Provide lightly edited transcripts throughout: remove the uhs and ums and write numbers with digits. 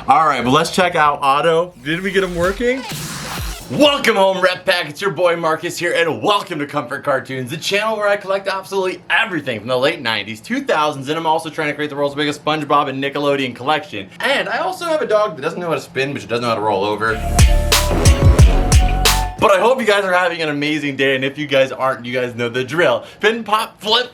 All right, but let's check out Otto. Did we get him working? Welcome home, Rep Pack. It's your boy Marcus here, and welcome to Comfort Cartoons, the channel where I collect absolutely everything from the late 90s, 2000s, and I'm also trying to create the world's biggest Spongebob and Nickelodeon collection. And I also have a dog that doesn't know how to spin, but she doesn't know how to roll over. But I hope you guys are having an amazing day, and if you guys aren't, you guys know the drill. Spin, pop, flip.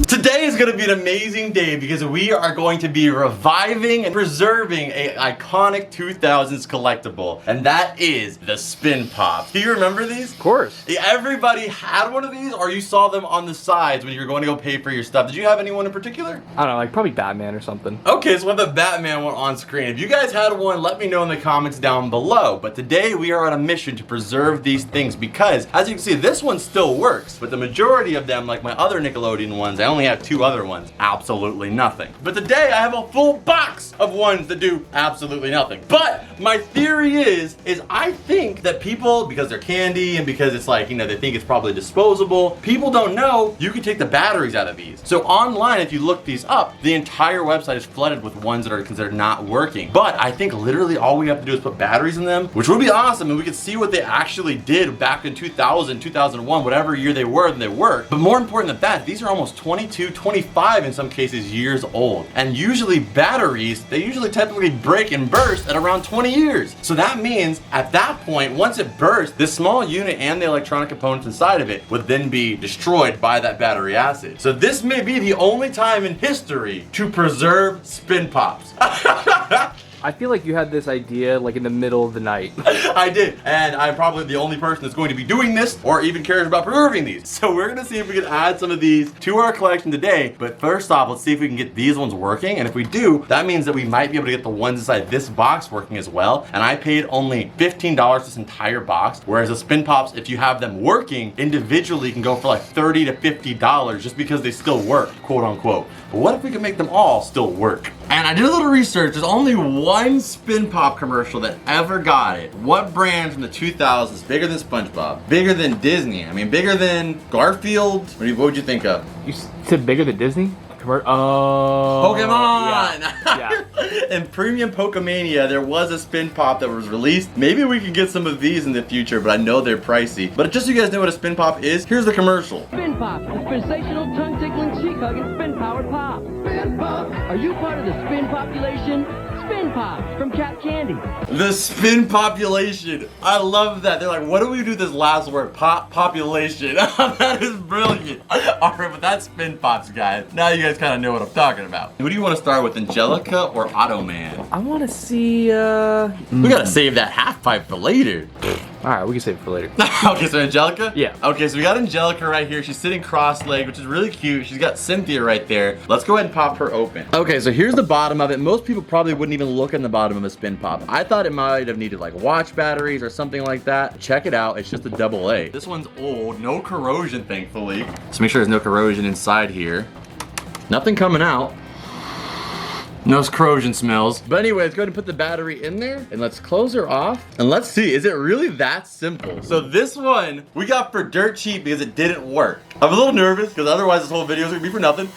Today is going to be an amazing day because we are going to be reviving and preserving an iconic 2000s collectible, and that is the Spin Pop. Do you remember these? Of course. Everybody had one of these, or you saw them on the sides when you were going to go pay for your stuff. Did you have anyone in particular? I don't know, like probably Batman or something. Okay, so we have the Batman one on screen. If you guys had one, let me know in the comments down below. But today we are on a mission to preserve these things because, as you can see, this one still works, but the majority of them, like my other Nickelodeon ones, I only have two other ones, absolutely nothing. But today I have a full box of ones that do absolutely nothing. But my theory is I think that people, because they're candy and because it's like, you know, they think it's probably disposable, people don't know you can take the batteries out of these. So online, if you look these up, the entire website is flooded with ones that are considered not working. But I think literally all we have to do is put batteries in them, which would be awesome, and we could see what they actually did back in 2000, 2001, whatever year they were, and they worked. But more important than that, these are almost 22, 25 in some cases years old. And usually batteries, they usually typically break and burst at around 20 years. So that means at that point, once it bursts, this small unit and the electronic components inside of it would then be destroyed by that battery acid. So this may be the only time in history to preserve Spin Pops. I feel like you had this idea like in the middle of the night. I did, and I'm probably the only person that's going to be doing this or even cares about preserving these. So we're gonna see if we can add some of these to our collection today. But first off, let's see if we can get these ones working. And if we do, that means that we might be able to get the ones inside this box working as well. And I paid only $15 this entire box, whereas the Spin Pops, if you have them working individually, can go for like $30 to $50 just because they still work, quote unquote. But what if we can make them all still work? And I did a little research. There's only one Spin Pop commercial that ever got it. What brand from the 2000s, bigger than SpongeBob, bigger than Disney, I mean bigger than Garfield? What would you think of? You said bigger than Disney? Pokemon! Yeah. In Premium Pokemania, there was a Spin Pop that was released. Maybe we can get some of these in the future, but I know they're pricey. But just so you guys know what a Spin Pop is, here's the commercial. Spin Pop, a sensational tongue-tickling, cheek-hugging, spin-powered pop. Spin Pop! Are you part of the spin population? Spin Pop from Cat Candy. The spin population. I love that. They're like, what do we do with this last word? Population. That is brilliant. Alright, but that's Spin Pops, guys. Now you guys kind of know what I'm talking about. Who do you want to start with, Angelica or Otto Man? I want to see, We gotta save that half pipe for later. Alright, we can save it for later. Okay, so Angelica? Yeah. Okay, so we got Angelica right here. She's sitting cross-legged, which is really cute. She's got Cynthia right there. Let's go ahead and pop her open. Okay, so here's the bottom of it. Most people probably wouldn't even look in the bottom of a Spin Pop. I thought it might have needed like watch batteries or something like that. Check it out. It's just a AA. This one's old. No corrosion, thankfully. So make sure there's no corrosion inside here. Nothing coming out. No corrosion smells. But anyway, let's go ahead and put the battery in there and let's close her off. And let's see, is it really that simple? So this one we got for dirt cheap because it didn't work. I'm a little nervous because otherwise this whole video is gonna be for nothing.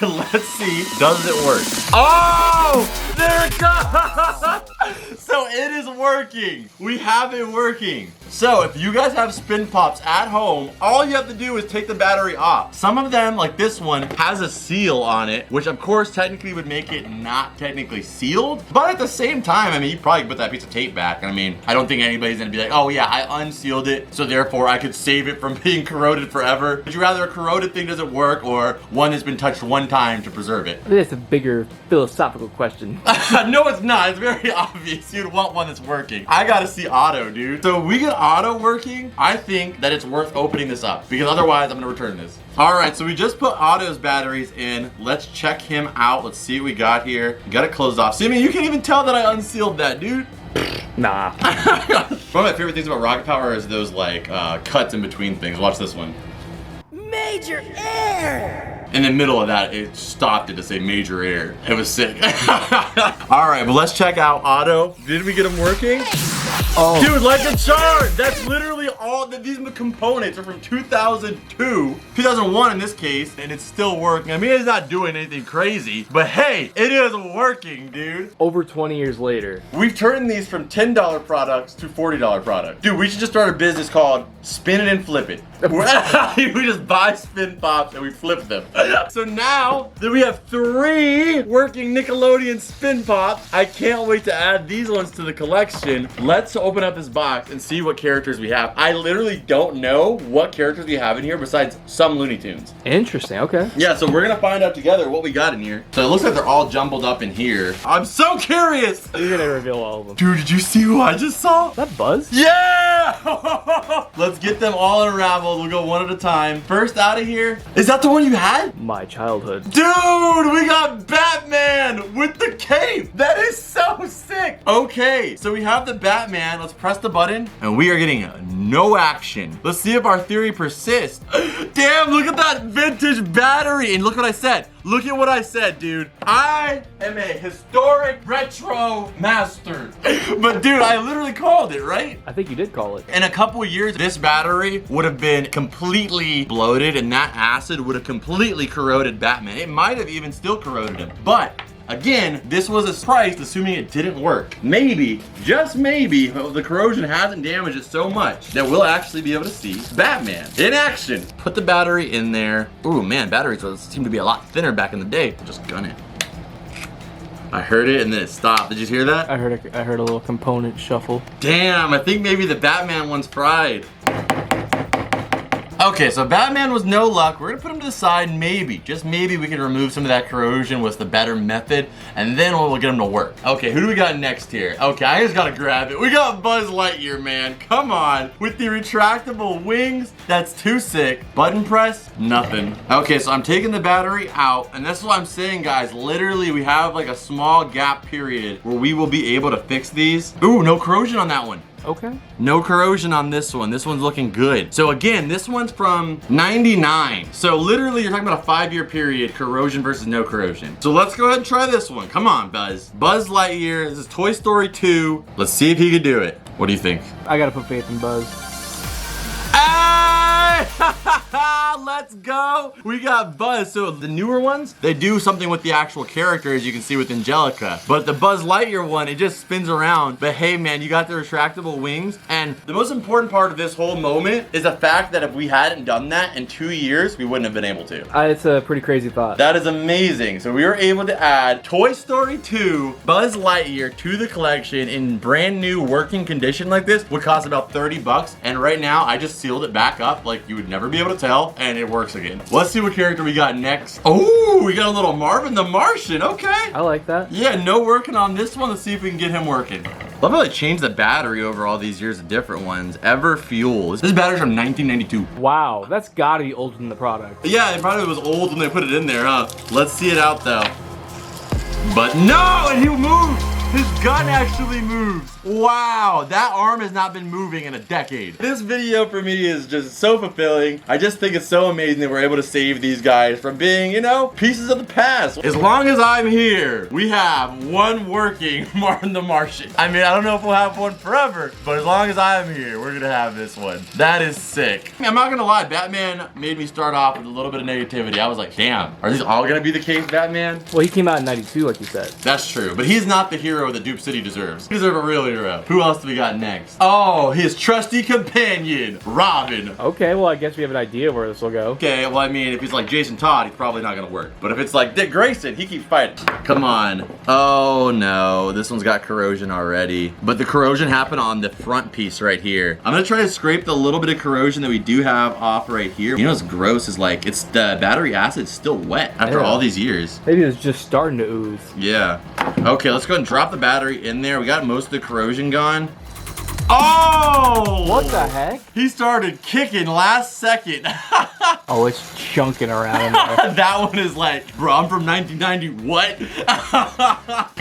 Let's see, does it work? Oh, there it goes. So it is working. We have it working. So if you guys have Spin Pops at home, all you have to do is take the battery off. Some of them, like this one, has a seal on it, which of course technically would make it not technically sealed. But at the same time, I mean, you probably put that piece of tape back. I mean, I don't think anybody's gonna be like, oh yeah, I unsealed it, so therefore I could save it from being corroded forever. Would you rather a corroded thing doesn't work or one that's been touched one time to preserve it? I think that's a bigger philosophical question. No, it's not. It's very obvious. You'd want one that's working. I gotta see Otto, dude. So we get Otto working. I think that it's worth opening this up because otherwise I'm gonna return this. All right, so we just put Otto's batteries in. Let's check him out. Let's see what we got here. Got it closed off. See, I mean, you can't even tell that I unsealed that, dude. Nah. One of my favorite things about Rocket Power is those like cuts in between things. Watch this one. Major error! In the middle of that, it stopped it to say major error. It was sick. All right, but let's check out Otto. Did we get him working? Oh. Dude, like a charm. That's literally all. These components are from 2002, 2001 in this case, and it's still working. I mean, it's not doing anything crazy, but hey, it is working, dude. Over 20 years later. We've turned these from $10 products to $40 products. Dude, we should just start a business called Spin It and Flip It. We just buy spin pops and we flip them. So now that we have 3 working Nickelodeon spin pops, I can't wait to add these ones to the collection. Let's open up this box and see what characters we have. I literally don't know what characters we have in here besides some Looney Tunes. Interesting, okay. Yeah, so we're gonna find out together what we got in here. So it looks like they're all jumbled up in here. I'm so curious. You're gonna reveal all of them. Dude, did you see who I just saw? Is that Buzz? Yeah! Let's get them all unraveled. We'll go one at a time. First out of here. Is that the one you had? My childhood. Dude, we got Batman with the cape. That is so sick. Okay, so we have the Batman. Let's press the button and we are getting no action. Let's see if our theory persists. Damn, look at that vintage battery. And look what I said. Look at what I said, dude. I am a historic retro master. But dude, I literally called it, right? I think you did call it. In a couple of years, this battery would have been completely bloated and that acid would have completely corroded Batman. It might have even still corroded him. But again, this was a price assuming it didn't work. Maybe, just maybe, the corrosion hasn't damaged it so much that we'll actually be able to see Batman in action. Put the battery in there. Ooh, man, batteries seem to be a lot thinner back in the day. Just gun it. I heard it and then it stopped. Did you hear that? I heard a little component shuffle. Damn, I think maybe the Batman one's fried. Okay, so Batman was no luck. We're gonna put him to the side. Maybe, just maybe we can remove some of that corrosion with the better method, and then we'll get him to work. Okay, who do we got next here? Okay, I just gotta grab it. We got Buzz Lightyear, man. Come on. With the retractable wings, that's too sick. Button press, nothing. Okay, so I'm taking the battery out, and this is what I'm saying, guys. Literally, we have like a small gap period where we will be able to fix these. Ooh, no corrosion on that one. Okay. No corrosion on this one. This one's looking good. So again, this one's from 99. So literally you're talking about a 5-year period, corrosion versus no corrosion. So let's go ahead and try this one. Come on, Buzz. Buzz Lightyear. This is Toy Story 2. Let's see if he can do it. What do you think? I gotta put faith in Buzz. Hey! Let's go. We got Buzz. So the newer ones, they do something with the actual character, as you can see with Angelica. But the Buzz Lightyear one, it just spins around. But hey, man, you got the retractable wings. And the most important part of this whole moment is the fact that if we hadn't done that in 2 years, we wouldn't have been able to. It's a pretty crazy thought. That is amazing. So we were able to add Toy Story 2 Buzz Lightyear to the collection in brand new working condition like this. Would cost about 30 bucks. And right now, I just sealed it back up like you would never be able to tell, and it works again. Let's see what character we got next. Oh, we got a little Marvin the Martian. Okay. I like that. Yeah, no working on this one. Let's see if we can get him working. Love how they changed the battery over all these years of different ones. Ever Fuel. This battery's from 1992. Wow, that's gotta be older than the product. Yeah, it probably was old when they put it in there, huh? Let's see it out though. But no, and he moved. His gun actually moves. Wow, that arm has not been moving in a decade. This video for me is just so fulfilling. I just think it's so amazing that we're able to save these guys from being, you know, pieces of the past. As long as I'm here, we have one working Marvin the Martian. I mean, I don't know if we'll have one forever, but as long as I'm here, we're gonna have this one. That is sick. I'm not gonna lie, Batman made me start off with a little bit of negativity. I was like, damn, are these all gonna be the case, Batman? Well, he came out in 92, like you said. That's true, but he's not the hero that Dupe City deserves. He deserves a real hero. Who else do we got next? Oh, his trusty companion, Robin. Okay, well, I guess we have an idea where this will go. Okay, well, I mean, if he's like Jason Todd, he's probably not gonna work. But if it's like Dick Grayson, he keeps fighting. Come on. Oh no, this one's got corrosion already. But the corrosion happened on the front piece right here. I'm gonna try to scrape the little bit of corrosion that we do have off right here. You know what's gross is like, it's the battery acid's still wet after all these years. Maybe it's just starting to ooze. Yeah. Okay, let's go ahead and drop the battery in there. We got most of the corrosion gone. Oh! What the heck? He started kicking last second. Oh, it's chunking around in there. That one is like, bro, I'm from 1990. What?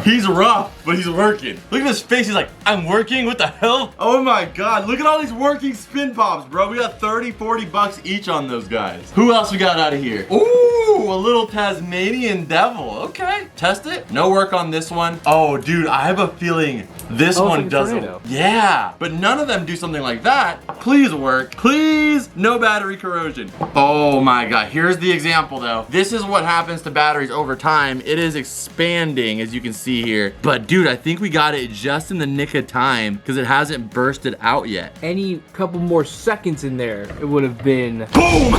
He's rough, but he's working. Look at his face. He's like, I'm working? What the hell? Oh my God. Look at all these working spin pops, bro. We got 30, 40 bucks each on those guys. Who else we got out of here? Ooh, a little Tasmanian devil. Okay, test it. No work on this one. Oh, dude, I have a feeling this one like doesn't. tornado. Yeah, but none of them do something like that. Please work. Please, no battery corrosion. Oh my God, here's the example though. This is what happens to batteries over time. It is expanding, as you can see here. But dude, I think we got it just in the nick of time because it hasn't bursted out yet. Any couple more seconds in there, it would have been boom.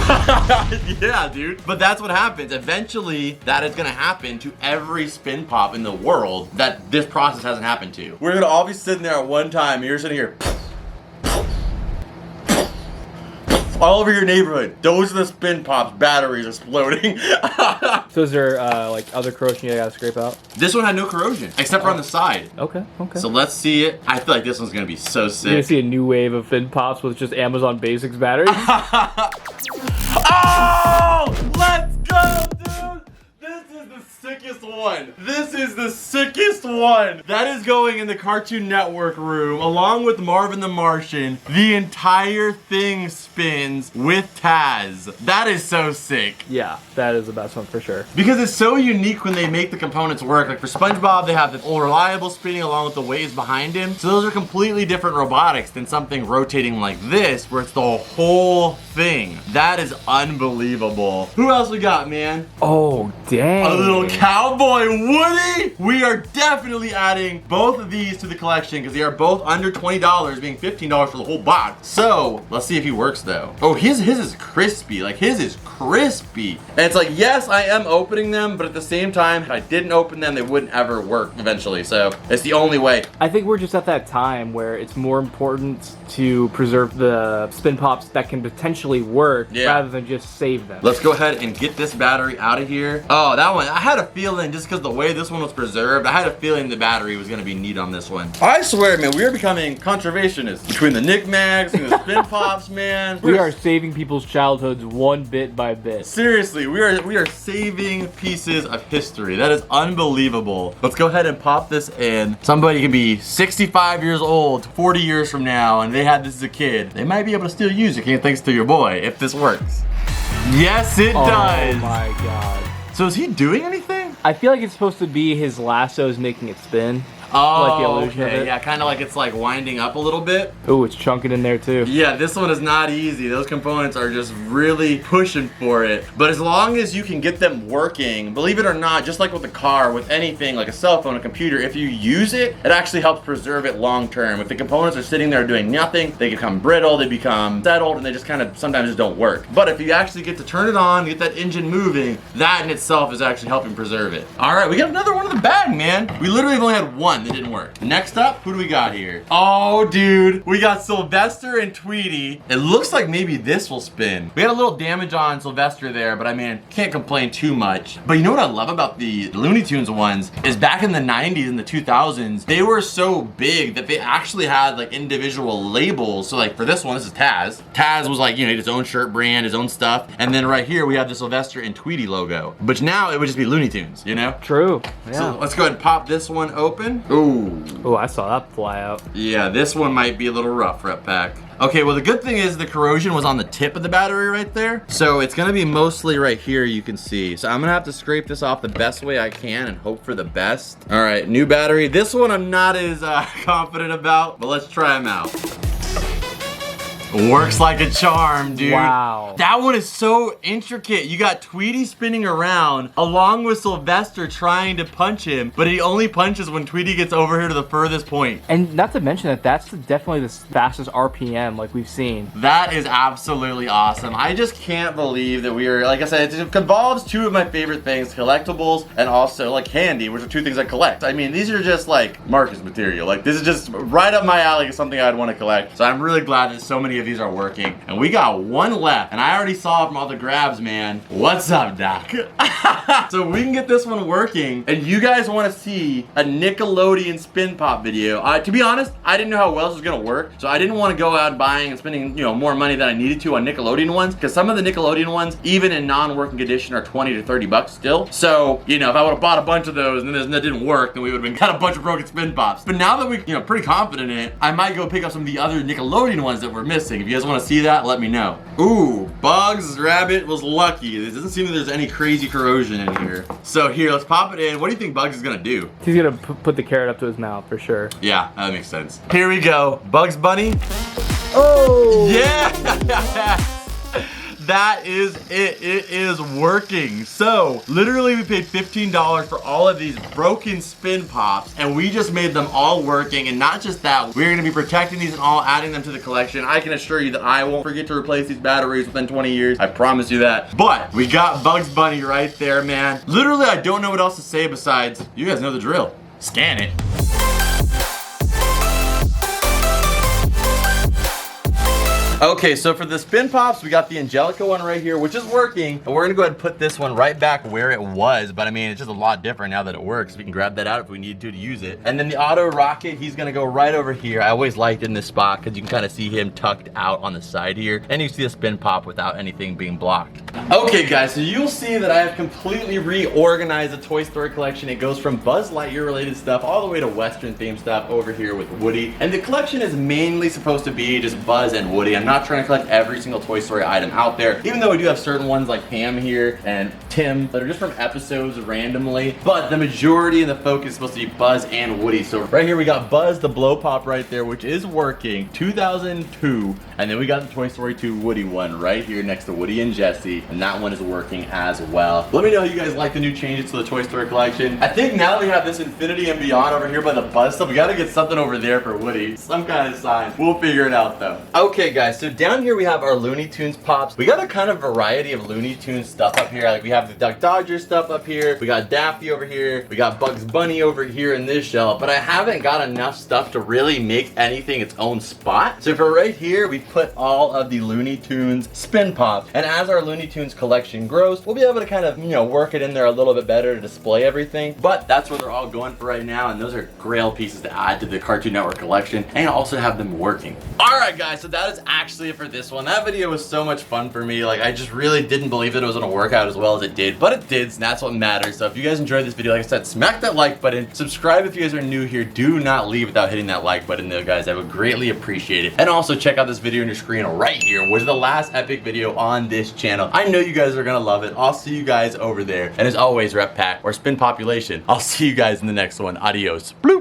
Yeah, dude. But that's what happens. Eventually, that is gonna happen to every spin pop in the world that this process hasn't happened to. We're gonna all be sitting there at one time. You're sitting here. All over your neighborhood. Those are the spin pops, batteries exploding. So is there like other corrosion you gotta scrape out? This one had no corrosion, except for on the side. Okay, okay. So let's see it. I feel like this one's gonna be so You're sick. gonna see a new wave of fin pops with just Amazon Basics batteries. Oh! Let's go, dude! This is the sickest one. This is the sickest one. That is going in the Cartoon Network room along with Marvin the Martian. The entire thing spins with Taz. That is so sick. Yeah, that is the best one for sure. Because it's so unique when they make the components work. Like for SpongeBob, they have the all reliable spinning along with the waves behind him. So those are completely different robotics than something rotating like this, where it's the whole thing. That is unbelievable. Who else we got, man? Oh, dang. A little cowboy Woody. We are definitely adding both of these to the collection because they are both under $20, being $15 for the whole box. So let's see if he works though. Oh, his is crispy. Like his is crispy. And it's like, yes, I am opening them, but at the same time, if I didn't open them, they wouldn't ever work eventually. So it's the only way. I think we're just at that time where it's more important to preserve the spin pops that can potentially work rather than just save them. Let's go ahead and get this battery out of here. Oh, that one, I had a feeling just because the way this one was preserved, I had a feeling the battery was gonna be neat on this one. I swear, man, we are becoming conservationists between the knickknacks and the spin pops, man. We are saving people's childhoods one bit by bit. Seriously, we are saving pieces of history. That is unbelievable. Let's go ahead and pop this in. Somebody can be 65 years old, 40 years from now, and they had this as a kid. They might be able to still use it, thanks to your boy, if this works. Yes, it does. Oh my God. So is he doing anything? I feel like it's supposed to be his lassos making it spin. Oh, like the illusion okay. of it. Yeah, kind of like it's like winding up a little bit. Oh, it's chunking in there too. Yeah, this one is not easy. Those components are just really pushing for it. But as long as you can get them working, believe it or not, just like with the car, with anything like a cell phone, a computer, if you use it, it actually helps preserve it long term. If the components are sitting there doing nothing, they become brittle, they become settled, and they just kind of sometimes just don't work. But if you actually get to turn it on, get that engine moving, that in itself is actually helping preserve it. All right, we got another one in the bag, man. We literally only had one that didn't work. Next up, who do we got here? Oh, dude, we got Sylvester and Tweety. It looks like maybe this will spin. We had a little damage on Sylvester there, but I mean, can't complain too much. But you know what I love about the Looney Tunes ones is back in the 90s and the 2000s, they were so big that they actually had like individual labels. So like for this one, this is Taz. Taz was like, you know, his own shirt brand, his own stuff. And then right here, we have the Sylvester and Tweety logo. But now it would just be Looney Tunes, you know? True. Yeah. So let's go ahead and pop this one open. Ooh. Oh, I saw that fly out. Yeah, this one might be a little rough, Rep Pack. Okay, well the good thing is the corrosion was on the tip of the battery right there. So it's gonna be mostly right here, you can see. So I'm gonna have to scrape this off the best way I can and hope for the best. All right, new battery. This one I'm not as confident about, but let's try them out. Works like a charm, dude. Wow. That one is so intricate. You got Tweety spinning around along with Sylvester trying to punch him, but he only punches when Tweety gets over here to the furthest point. And not to mention that that's definitely the fastest RPM like we've seen. That is absolutely awesome. I just can't believe that we are, like I said, it involves two of my favorite things, collectibles and also like candy, which are two things I collect. I mean, these are just like Marcus material. Like this is just right up my alley, something I'd want to collect. So I'm really glad that so many of these are working. And we got one left. And I already saw from all the grabs, man. What's up, Doc? So we can get this one working. And you guys want to see a Nickelodeon spin pop video. To be honest, I didn't know how well this was going to work. So I didn't want to go out buying and spending, you know, more money than I needed to on Nickelodeon ones. Because some of the Nickelodeon ones, even in non-working condition, are 20 to 30 bucks still. So, you know, if I would have bought a bunch of those and then that didn't work, then we would have got a bunch of broken spin pops. But now that we, you know, pretty confident in it, I might go pick up some of the other Nickelodeon ones that we're missing. If you guys want to see that, let me know. Ooh, Bugs Rabbit was lucky. It doesn't seem that there's any crazy corrosion in here. So here, let's pop it in. What do you think Bugs is gonna do? He's gonna put the carrot up to his mouth for sure. Yeah, that makes sense. Here we go. Bugs Bunny. Oh! Yeah! That is it. It is working. So, literally we paid $15 for all of these broken spin pops, and we just made them all working. And not just that, we're gonna be protecting these and all, adding them to the collection. I can assure you that I won't forget to replace these batteries within 20 years. I promise you that. But we got Bugs Bunny right there, man. Literally, I don't know what else to say besides, you guys know the drill. Scan it. Okay, so for the spin pops, we got the Angelica one right here, which is working. And we're gonna go ahead and put this one right back where it was. But I mean, it's just a lot different now that it works. We can grab that out if we need to use it. And then the auto rocket, he's gonna go right over here. I always liked in this spot because you can kind of see him tucked out on the side here. And you see a spin pop without anything being blocked. Okay guys, so you'll see that I have completely reorganized the Toy Story collection. It goes from Buzz Lightyear related stuff all the way to Western themed stuff over here with Woody. And the collection is mainly supposed to be just Buzz and Woody. I'm not trying to collect every single Toy Story item out there, even though we do have certain ones like Pam here and Tim that are just from episodes randomly. But the majority and the focus is supposed to be Buzz and Woody. So right here we got Buzz the Blow Pop right there, which is working, 2002. And then we got the Toy Story 2 Woody one right here next to Woody and Jesse. And that one is working as well. Let me know how you guys like the new changes to the Toy Story collection. I think now that we have this Infinity and Beyond over here by the Buzz stuff, we gotta get something over there for Woody. Some kind of sign. We'll figure it out though. Okay guys, so down here we have our Looney Tunes pops. We got a kind of variety of Looney Tunes stuff up here. Like we have the Duck Dodger stuff up here. We got Daffy over here. We got Bugs Bunny over here in this shelf. But I haven't got enough stuff to really make anything its own spot. So for right here, we put all of the Looney Tunes spin pops. And as our Looney Tunes collection grows, we'll be able to kind of, you know, work it in there a little bit better to display everything. But that's where they're all going for right now. And those are grail pieces to add to the Cartoon Network collection and also have them working. All right, guys, so that is actually it for this one. That video was so much fun for me. Like, I just really didn't believe that it was gonna work out as well as it did, but it did, and that's what matters. So if you guys enjoyed this video, like I said, smack that like button, subscribe if you guys are new here. Do not leave without hitting that like button though, guys. I would greatly appreciate it. And also check out this video on your screen right here, which is the last epic video on this channel. I know you guys are gonna love it. I'll see you guys over there. And as always, Rep Pack or Spin Population, I'll see you guys in the next one. Adios. Bloop.